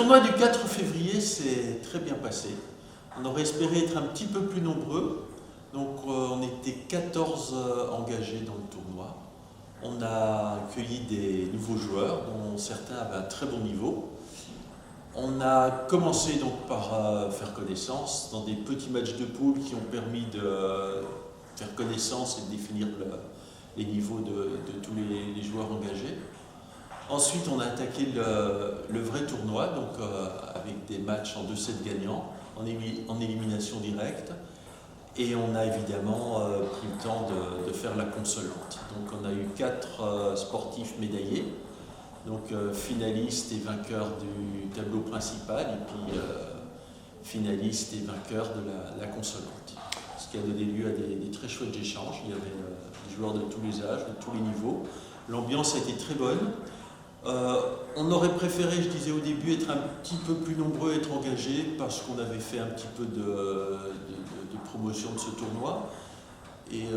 tournoi du 4 février s'est très bien passé. On aurait espéré être un petit peu plus nombreux. Donc on était 14 engagés dans le tournoi. On a accueilli des nouveaux joueurs dont certains avaient un très bon niveau. On a commencé donc par faire connaissance dans des petits matchs de poule qui ont permis de faire connaissance et de définir les niveaux de tous les joueurs engagés. Ensuite, on a attaqué le vrai tournoi, donc avec des matchs en 2 sets gagnants, en élimination directe. Et on a évidemment pris le temps de faire la consolante. Donc on a eu 4 sportifs médaillés, donc finalistes et vainqueurs du tableau principal, et puis finalistes et vainqueurs de la consolante. Ce qui a donné lieu à des très chouettes échanges. Il y avait des joueurs de tous les âges, de tous les niveaux. L'ambiance a été très bonne. On aurait préféré, je disais au début, être un petit peu plus nombreux, être engagés, parce qu'on avait fait un petit peu de promotion de ce tournoi. Et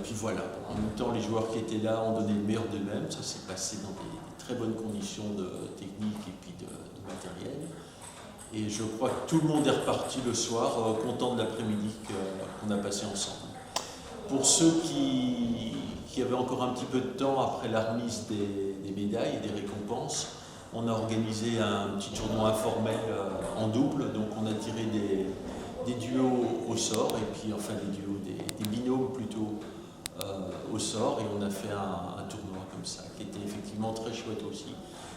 puis voilà, en même temps, les joueurs qui étaient là ont donné le meilleur d'eux-mêmes. Ça s'est passé dans des très bonnes conditions techniques et puis de matériel. Et je crois que tout le monde est reparti le soir, content de l'après-midi qu'on a passé ensemble. Pour ceux qui avaient encore un petit peu de temps après la remise des médailles et des récompenses, on a organisé un petit tournoi informel en double. Donc on a tiré des duos au sort, et puis enfin des binômes plutôt au sort, et on a fait un tournoi comme ça, qui était effectivement très chouette aussi,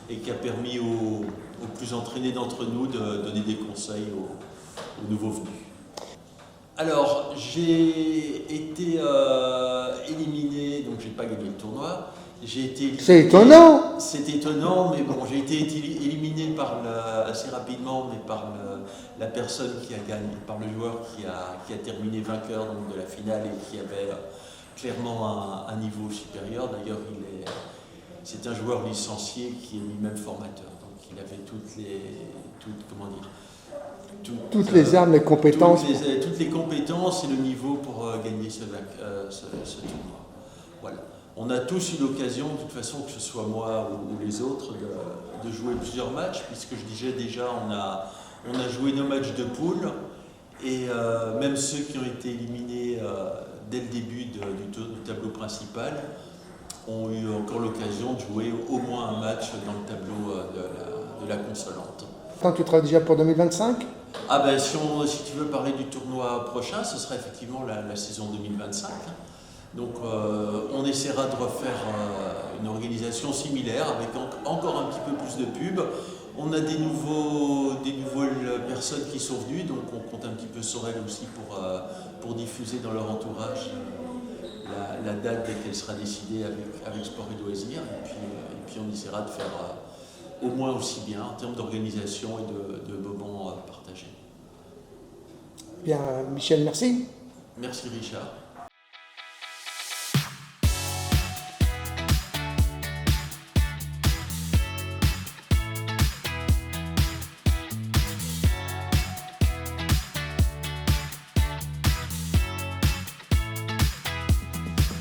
et qui a permis aux plus entraînés d'entre nous de donner des conseils aux nouveaux venus. Alors, j'ai été éliminé, donc j'ai pas gagné le tournoi. C'est étonnant! C'est étonnant, mais bon, j'ai été éliminé assez rapidement, mais par la personne qui a gagné, par le joueur qui a terminé vainqueur donc, de la finale, et qui avait clairement un niveau supérieur. D'ailleurs, c'est un joueur licencié qui est lui-même formateur, donc il avait toutes les armes, les compétences. Toutes les compétences et le niveau pour gagner ce tournoi. Voilà. On a tous eu l'occasion, de toute façon, que ce soit moi ou les autres, de jouer plusieurs matchs, puisque je disais déjà, on a joué nos matchs de poule, et même ceux qui ont été éliminés dès le début du tableau principal ont eu encore l'occasion de jouer au moins un match dans le tableau de la consolante. Quand tu travailles déjà pour 2025? Ah ben si tu veux parler du tournoi prochain, ce sera effectivement la saison 2025. Donc on essaiera de refaire une organisation similaire avec encore un petit peu plus de pub. On a des nouvelles personnes qui sont venues, donc on compte un petit peu sur elles aussi pour diffuser dans leur entourage la date dès qu'elle sera décidée avec Sport et Loisirs. Et puis on essaiera de faire au moins aussi bien en termes d'organisation et de moments partagés. Bien, Michel, merci. Merci Richard.